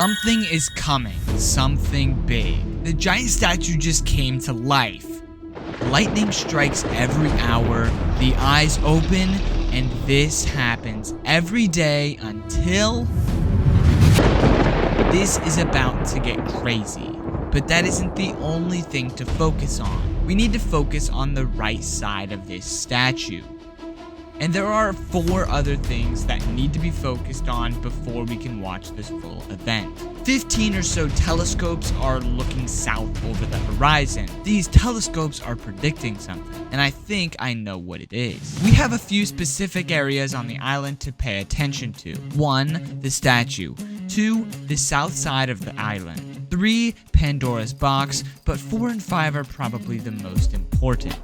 Something is coming, something big. The giant statue just came to life. Lightning strikes every hour, the eyes open, and this happens every day until... This is about to get crazy, but that isn't the only thing to focus on. We need to focus on the right side of this statue. And there are 4 other things that need to be focused on before we can watch this full event. 15 or so telescopes are looking south over the horizon. These telescopes are predicting something, and I think I know what it is. We have a few specific areas on the island to pay attention to. 1, the statue. 2, the south side of the island. 3, Pandora's box, but 4 and 5 are probably the most important.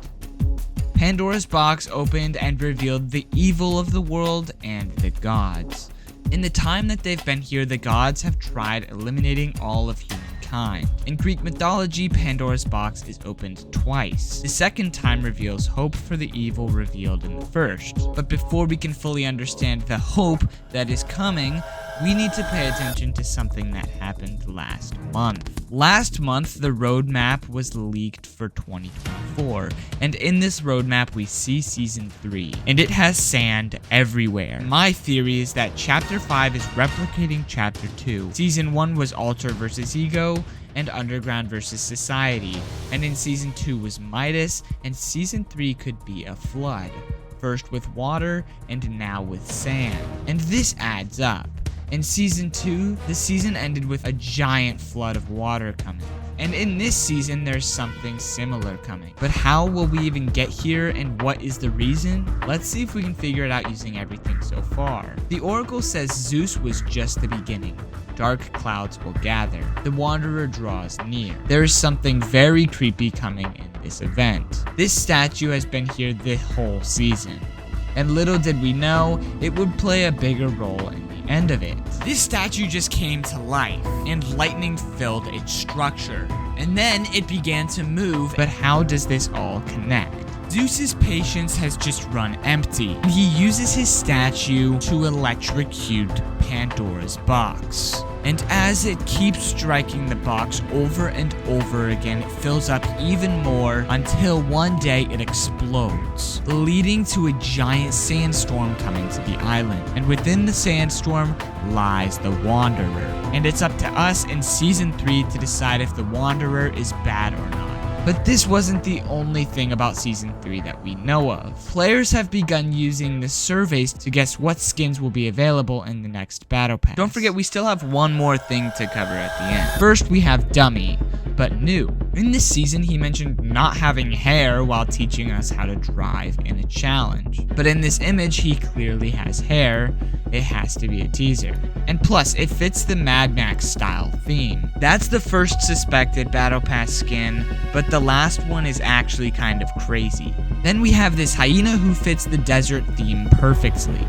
Pandora's box opened and revealed the evil of the world and the gods. In the time that they've been here, the gods have tried eliminating all of humankind. In Greek mythology, Pandora's box is opened twice. The second time reveals hope for the evil revealed in the first. But before we can fully understand the hope that is coming, we need to pay attention to something that happened last month. Last month, the roadmap was leaked for 2024, and in this roadmap we see Season 3, and it has sand everywhere. My theory is that Chapter 5 is replicating Chapter 2. Season 1 was Altar versus Ego, and Underground versus Society, and in Season 2 was Midas, and Season 3 could be a flood. First with water, and now with sand. And this adds up. In Season 2, the season ended with a giant flood of water coming. And in this season, there's something similar coming. But how will we even get here, and what is the reason? Let's see if we can figure it out using everything so far. The Oracle says Zeus was just the beginning. Dark clouds will gather. The Wanderer draws near. There is something very creepy coming in this event. This statue has been here the whole season. And little did we know, it would play a bigger role in the end of it. This statue just came to life, and lightning filled its structure. And then it began to move, but how does this all connect? Zeus's patience has just run empty, and he uses his statue to electrocute Pandora's box. And as it keeps striking the box over and over again, it fills up even more until one day it explodes, leading to a giant sandstorm coming to the island. And within the sandstorm lies the Wanderer. And it's up to us in Season 3 to decide if the Wanderer is bad or not. But this wasn't the only thing about Season 3 that we know of. Players have begun using the surveys to guess what skins will be available in the next Battle Pass. Don't forget, we still have one more thing to cover at the end. First, we have Dummy, but new. In this season, he mentioned not having hair while teaching us how to drive in a challenge. But in this image, he clearly has hair. It has to be a teaser. And plus, it fits the Mad Max style theme. That's the first suspected Battle Pass skin, but the last one is actually kind of crazy. Then we have this hyena who fits the desert theme perfectly.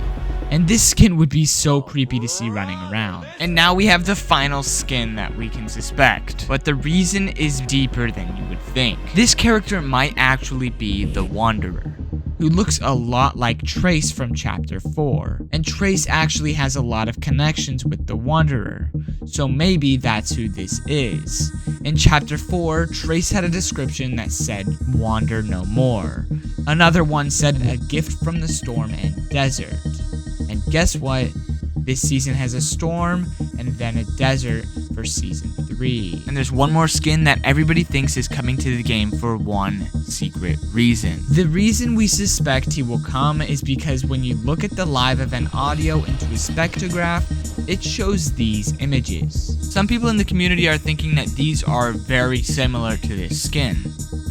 And this skin would be so creepy to see running around. And now we have the final skin that we can suspect. But the reason is deeper than you would think. This character might actually be the Wanderer, who looks a lot like Trace from Chapter 4. And Trace actually has a lot of connections with the Wanderer, so maybe that's who this is. In Chapter 4, Trace had a description that said, "Wander no more." Another one said, "A gift from the storm and desert." And guess what? This season has a storm and then a desert for Season 3. And there's one more skin that everybody thinks is coming to the game for one secret reason. The reason we suspect he will come is because when you look at the live event audio into a spectrograph, it shows these images. Some people in the community are thinking that these are very similar to this skin.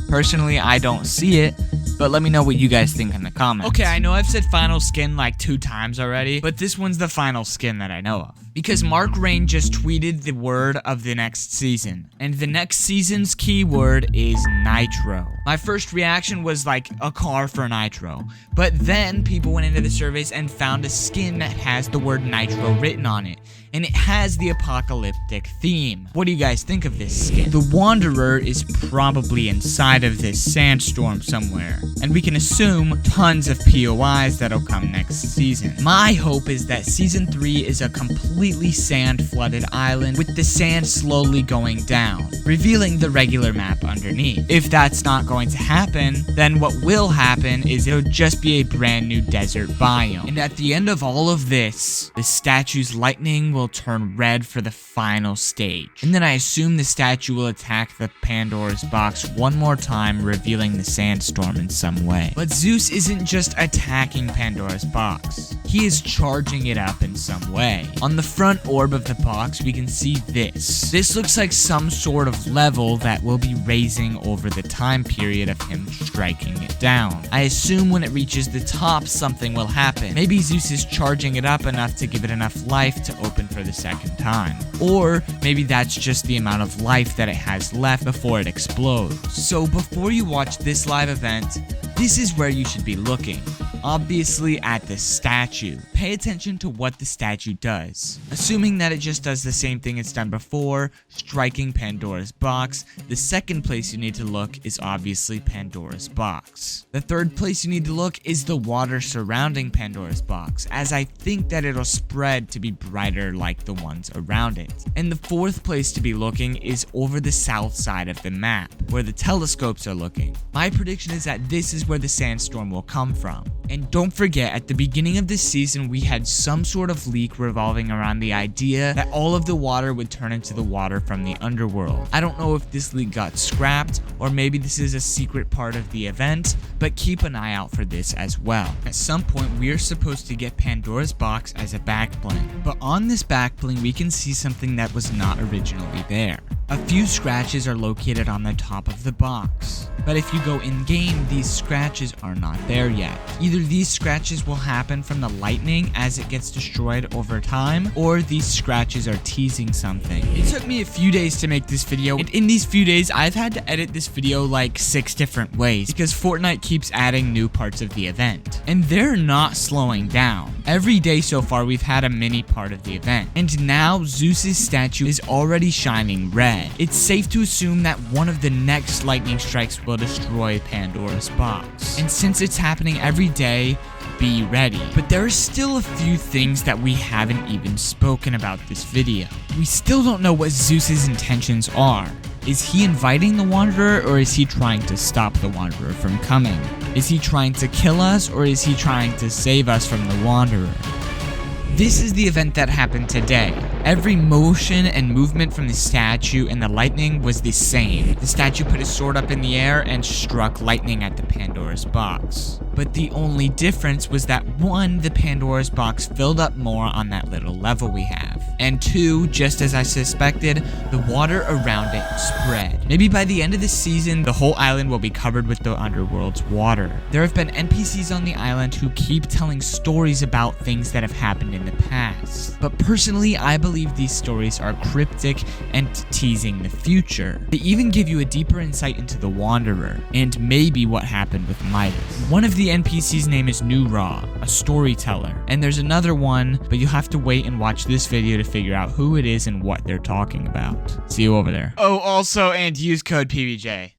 Personally, I don't see it, but let me know what you guys think in the comments. Okay, I know I've said final skin like 2 times already, but this one's the final skin that I know of. Because Mark Rain just tweeted the word of the next season, and the next season's keyword is Nitro. My first reaction was like a car for Nitro, but then people went into the surveys and found a skin that has the word Nitro written on it, and it has the apocalyptic theme. What do you guys think of this skin? The Wanderer is probably inside of this sandstorm somewhere, and we can assume tons of POIs that'll come next season. My hope is that Season 3 is a complete completely sand-flooded island with the sand slowly going down, revealing the regular map underneath. If that's not going to happen, then what will happen is it'll just be a brand new desert biome. And at the end of all of this, the statue's lightning will turn red for the final stage. And then I assume the statue will attack the Pandora's box one more time, revealing the sandstorm in some way. But Zeus isn't just attacking Pandora's box. He is charging it up in some way. On the front orb of the box, we can see this. This looks like some sort of level that will be raising over the time period of him striking it down. I assume when it reaches the top, something will happen. Maybe Zeus is charging it up enough to give it enough life to open for the second time. Or maybe that's just the amount of life that it has left before it explodes. So before you watch this live event, this is where you should be looking. Obviously at the statue. Pay attention to what the statue does. Assuming that it just does the same thing it's done before, striking Pandora's box, the second place you need to look is obviously Pandora's box. The third place you need to look is the water surrounding Pandora's box, as I think that it'll spread to be brighter like the ones around it. And the fourth place to be looking is over the south side of the map, where the telescopes are looking. My prediction is that this is where the sandstorm will come from. And don't forget, at the beginning of this season, we had some sort of leak revolving around the idea that all of the water would turn into the water from the underworld. I don't know if this leak got scrapped, or maybe this is a secret part of the event, but keep an eye out for this as well. At some point, we are supposed to get Pandora's box as a back bling, but on this back bling, we can see something that was not originally there. A few scratches are located on the top of the box, but if you go in-game, these scratches are not there yet. Either these scratches will happen from the lightning as it gets destroyed over time, or these scratches are teasing something. It took me a few days to make this video, and in these few days, I've had to edit this video like 6 different ways, because Fortnite keeps adding new parts of the event, and they're not slowing down. Every day so far, we've had a mini part of the event, and now Zeus's statue is already shining red. It's safe to assume that one of the next lightning strikes will destroy Pandora's box. And since it's happening every day, be ready. But there are still a few things that we haven't even spoken about this video. We still don't know what Zeus's intentions are. Is he inviting the Wanderer, or is he trying to stop the Wanderer from coming? Is he trying to kill us, or is he trying to save us from the Wanderer? This is the event that happened today. Every motion and movement from the statue and the lightning was the same. The statue put his sword up in the air and struck lightning at the Pandora's box. But the only difference was that 1, the Pandora's box filled up more on that little level we have. And 2, just as I suspected, the water around it spread. Maybe by the end of the season, the whole island will be covered with the underworld's water. There have been NPCs on the island who keep telling stories about things that have happened in the past. But personally, I believe these stories are cryptic and teasing the future. They even give you a deeper insight into the Wanderer, and maybe what happened with Midas. One of the NPC's name is New Raw, a storyteller, and there's another one, but you'll have to wait and watch this video to figure out who it is and what they're talking about. See you over there. Oh, also, and use code PBJ.